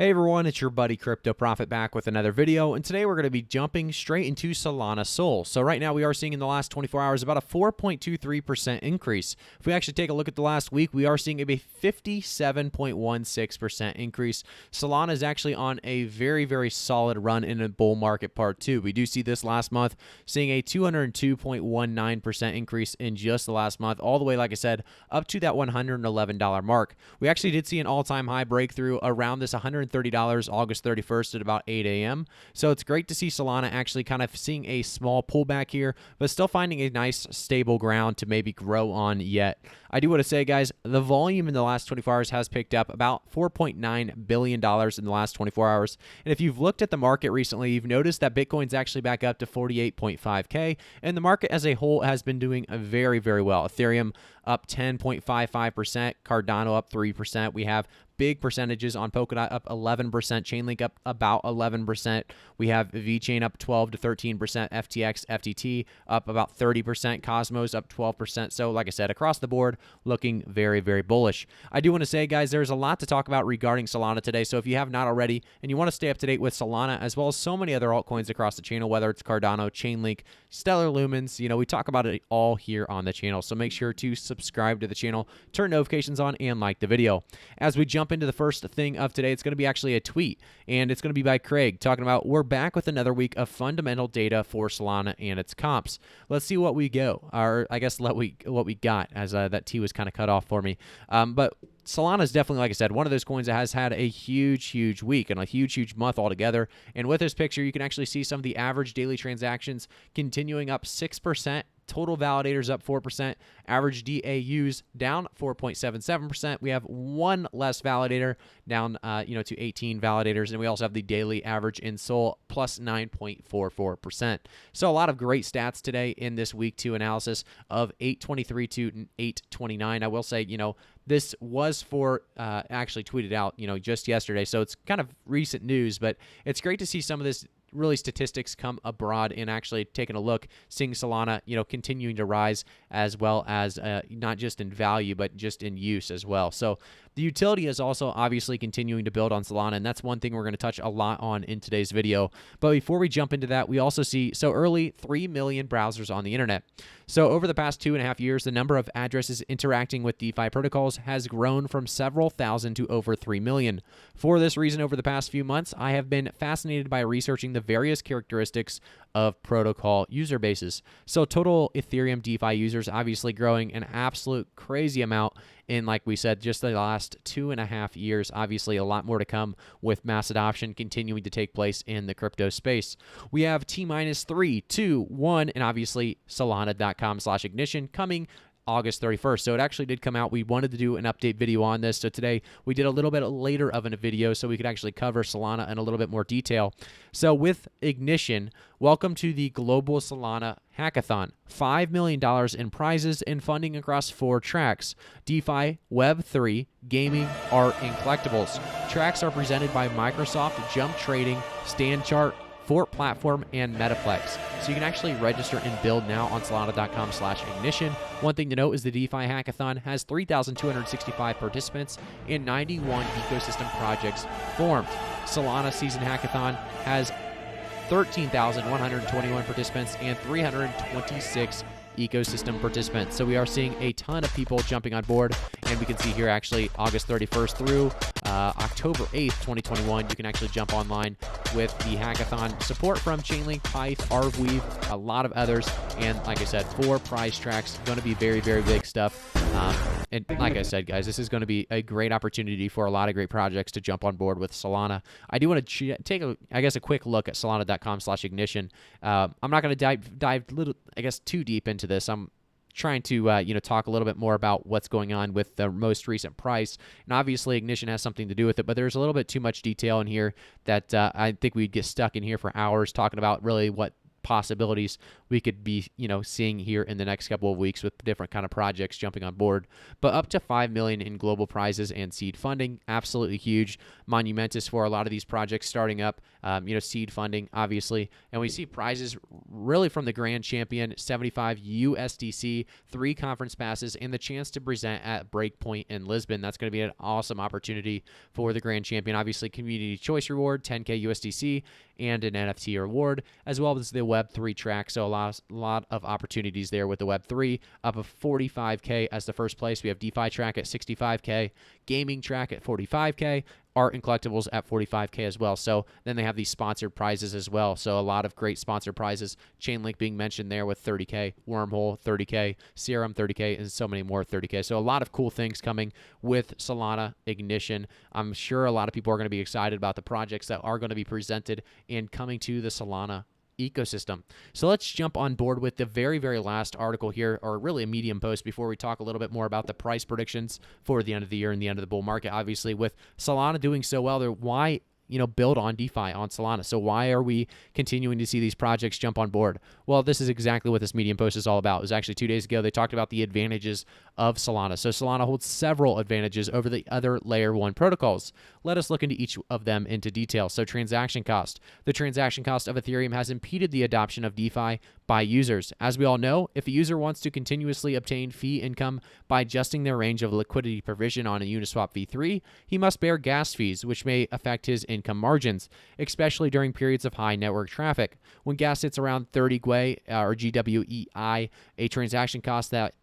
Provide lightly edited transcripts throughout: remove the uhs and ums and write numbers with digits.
Hey everyone, it's your buddy Crypto Profit back with another video, and today we're going to be jumping straight into Solana Sol. So right now we are seeing in the last 24 hours about a 4.23% increase. If we actually take a look at the last week, we are seeing a 57.16% increase. Solana is actually on a very solid run in a bull market part 2. We do see this last month seeing a 202.19% increase in just the last month, all the way, like I said, up to that $111 mark. We actually did see an all-time high breakthrough around this $130 August 31st at about 8 a.m. So it's great to see Solana actually kind of seeing a small pullback here, but still finding a nice stable ground to maybe grow on yet. I do want to say, guys, the volume in the last 24 hours has picked up about $4.9 billion in the last 24 hours. And if you've looked at the market recently, you've noticed that Bitcoin's actually back up to 48.5K, and the market as a whole has been doing very well. Ethereum up 10.55%, Cardano up 3%. We have big percentages on Polkadot up 11%, Chainlink up about 11%. We have VeChain up 12 to 13%, FTX, FTT up about 30%, Cosmos up 12%. So like I said, across the board, looking very bullish. I do want to say, guys, there's a lot to talk about regarding Solana today. So if you have not already and you want to stay up to date with Solana as well as so many other altcoins across the channel, whether it's Cardano, Chainlink, Stellar Lumens, we talk about it all here on the channel. So make sure to subscribe to the channel, turn notifications on, and like the video. As we jump into the first thing of today, it's going to be actually a tweet, and it's going to be by Craig talking about we're back with another week of fundamental data for Solana and its comps. Let's see what we go, or I guess what we got, as that T was kind of cut off for me. But Solana is definitely, like I said, one of those coins that has had a huge week and a huge month altogether. And with this picture, you can actually see some of the average daily transactions continuing up 6%. Total validators up 4%, average DAUs down 4.77%. We have one less validator down, to 18 validators, and we also have the daily average in Sol plus 9.44%. So a lot of great stats today in this week 2 analysis of 823 to 829. I will say, this was for actually tweeted out, just yesterday, so it's kind of recent news, but it's great to see some of this really statistics come abroad and actually taking a look, seeing Solana, continuing to rise, as well as not just in value, but just in use as well. So the utility is also obviously continuing to build on Solana, and that's one thing we're going to touch a lot on in today's video. But before we jump into that, we also see, so early, 3 million browsers on the internet. So over the past 2.5 years, the number of addresses interacting with DeFi protocols has grown from several thousand to over 3 million. For this reason, over the past few months, I have been fascinated by researching the various characteristics of protocol user bases. So total Ethereum DeFi users obviously growing an absolute crazy amount in, like we said, just the last 2.5 years. Obviously a lot more to come with mass adoption continuing to take place in the crypto space. We have T-3, 2, 1, and obviously Solana.com/ignition coming August 31st. So it actually did come out. We wanted to do an update video on this. So today we did a little bit later of a video so we could actually cover Solana in a little bit more detail. So with Ignition, welcome to the Global Solana Hackathon. $5 million in prizes and funding across 4 tracks: DeFi, Web3, gaming, art, and collectibles. Tracks are presented by Microsoft, Jump Trading, StandChart, Fort Platform, and Metaplex. So you can actually register and build now on Solana.com/ignition. One thing to note is the DeFi Hackathon has 3,265 participants and 91 ecosystem projects formed. Solana Season Hackathon has 13,121 participants and 326 ecosystem participants. So we are seeing a ton of people jumping on board, and we can see here actually August 31st through October 8th, 2021, you can actually jump online with the hackathon. Support from Chainlink, Pyth, Arweave, a lot of others, and like I said, 4 prize tracks. Going to be very big stuff. And like I said, guys, this is going to be a great opportunity for a lot of great projects to jump on board with Solana. I do want to take a quick look at Solana.com/ignition. I'm not going to dive too deep into this. I'm trying to talk a little bit more about what's going on with the most recent price, and obviously Ignition has something to do with it, but there's a little bit too much detail in here that I think we'd get stuck in here for hours talking about really what possibilities we could be, seeing here in the next couple of weeks with different kind of projects jumping on board. But up to $5 million in global prizes and seed funding, absolutely huge, monumentous for a lot of these projects starting up. Seed funding, obviously, and we see prizes really from the grand champion, 75 USDC, 3 conference passes, and the chance to present at Breakpoint in Lisbon. That's going to be an awesome opportunity for the grand champion. Obviously, community choice reward, 10K USDC, and an NFT reward, as well as the Web3 track. So a lot of opportunities there with the Web3, up of 45K as the first place. We have DeFi track at 65K, gaming track at 45K, art and collectibles at 45K as well. So then they have these sponsored prizes as well. So a lot of great sponsored prizes. Chainlink being mentioned there with 30K, Wormhole 30K, Serum 30K, and so many more 30K. So a lot of cool things coming with Solana Ignition. I'm sure a lot of people are going to be excited about the projects that are going to be presented and coming to the Solana ecosystem. So let's jump on board with the very, very last article here, or really a Medium post, before we talk a little bit more about the price predictions for the end of the year and the end of the bull market. Obviously, with Solana doing so well, why build on DeFi on Solana? So why are we continuing to see these projects jump on board? Well, this is exactly what this Medium post is all about. It was actually 2 days ago. They talked about the advantages of Solana. So Solana holds several advantages over the other layer 1 protocols. Let us look into each of them into detail. So transaction cost. The transaction cost of Ethereum has impeded the adoption of DeFi by users. As we all know, if a user wants to continuously obtain fee income by adjusting their range of liquidity provision on a Uniswap v3, he must bear gas fees, which may affect his income margins, especially during periods of high network traffic. When gas sits around 30 GWEI or GWEI, a transaction cost that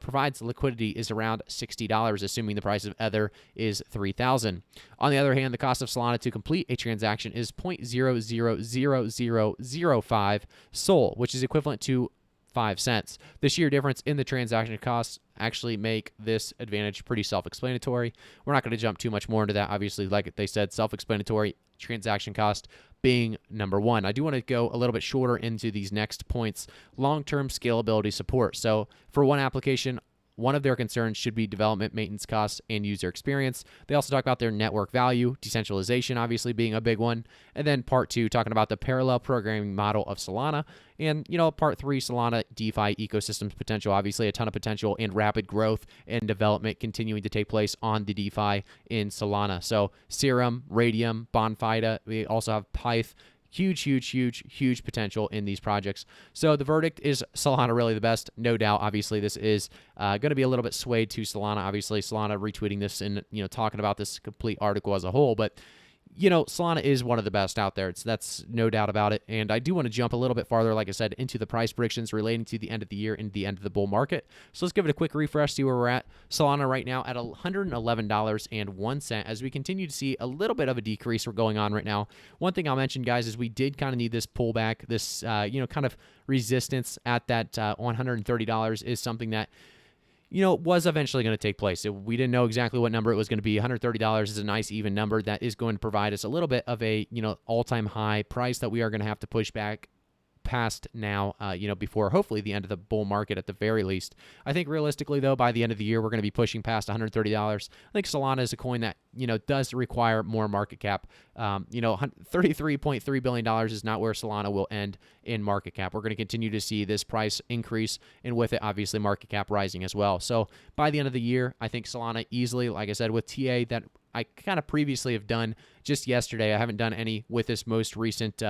provides liquidity is around $60, assuming the price of Ether is $3,000. On the other hand, the cost of Solana to complete a transaction is 0.000005 SOL, which is equivalent to 5 cents. The sheer difference in the transaction costs actually make this advantage pretty self-explanatory. We're not going to jump too much more into that. Obviously, like they said, self-explanatory, transaction cost being number 1. I do want to go a little bit shorter into these next points. Long-term scalability support. So for one application, one of their concerns should be development, maintenance costs, and user experience. They also talk about their network value, decentralization obviously being a big one. And then part 2, talking about the parallel programming model of Solana. And, part 3, Solana DeFi ecosystems potential. Obviously, a ton of potential and rapid growth and development continuing to take place on the DeFi in Solana. So Serum, Radium, Bonfida. We also have Pyth. Huge potential in these projects. So the verdict is Solana really the best, no doubt. Obviously, this is going to be a little bit swayed to Solana. Obviously, Solana retweeting this and talking about this complete article as a whole, but Solana is one of the best out there. That's no doubt about it. And I do want to jump a little bit farther, like I said, into the price predictions relating to the end of the year and the end of the bull market. So let's give it a quick refresh, see where we're at. Solana right now at $111.01 as we continue to see a little bit of a decrease going on right now. One thing I'll mention, guys, is we did kind of need this pullback, this, kind of resistance at that $130 is something that was eventually going to take place. We didn't know exactly what number it was going to be. $130 is a nice even number that is going to provide us a little bit of a, all-time high price that we are going to have to push back past now, before hopefully the end of the bull market at the very least. I think realistically, though, by the end of the year, we're going to be pushing past $130. I think Solana is a coin that, does require more market cap. $33.3 billion is not where Solana will end in market cap. We're going to continue to see this price increase, and with it, obviously, market cap rising as well. So by the end of the year, I think Solana easily, like I said, with TA that I kind of previously have done just yesterday. I haven't done any with this most recent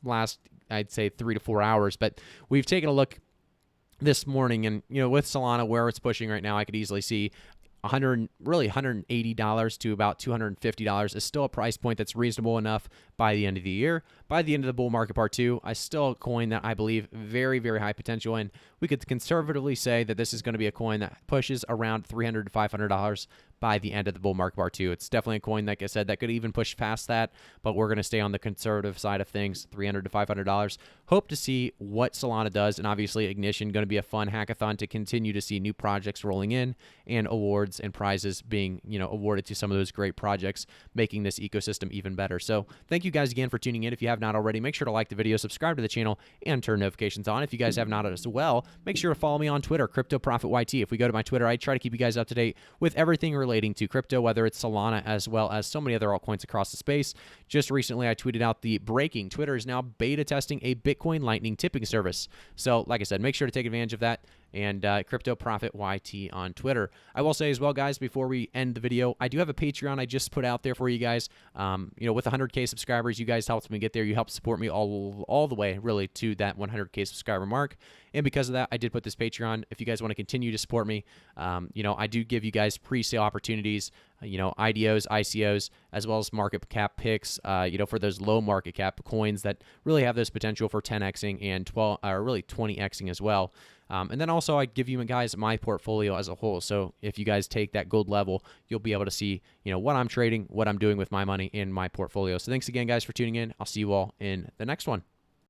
last, I'd say, 3 to 4 hours, but we've taken a look this morning, and with Solana where it's pushing right now, I could easily see $180 to about $250 is still a price point that's reasonable enough by the end of the year. By the end of the bull market part 2, I still a coin that I believe very, very high potential in. We could conservatively say that this is going to be a coin that pushes around $300 to $500 by the end of the bull market part 2. It's definitely a coin, like I said, that could even push past that, but we're going to stay on the conservative side of things, $300 to $500. Hope to see what Solana does, and obviously Ignition going to be a fun hackathon to continue to see new projects rolling in and awards and prizes being, awarded to some of those great projects, making this ecosystem even better. So thank you guys again for tuning in. If you have not already, make sure to like the video, subscribe to the channel, and turn notifications on. If you guys have not as well, make sure to follow me on Twitter, CryptoProfitYT. If we go to my Twitter, I try to keep you guys up to date with everything related relating to crypto, whether it's Solana as well as so many other altcoins across the space. Just recently, I tweeted out the breaking: Twitter is now beta testing a Bitcoin Lightning tipping service. So, like I said, make sure to take advantage of that. And Crypto Profit YT on Twitter. I will say as well, guys, before we end the video, I do have a Patreon I just put out there for you guys. With 100K subscribers, you guys helped me get there. You helped support me all the way, really, to that 100K subscriber mark. And because of that, I did put this Patreon. If you guys want to continue to support me, I do give you guys pre-sale opportunities, IDOs, ICOs, as well as market cap picks, for those low market cap coins that really have this potential for 10xing and 20xing as well. And then also I give you guys my portfolio as a whole. So if you guys take that gold level, you'll be able to see, what I'm trading, what I'm doing with my money in my portfolio. So thanks again, guys, for tuning in. I'll see you all in the next one.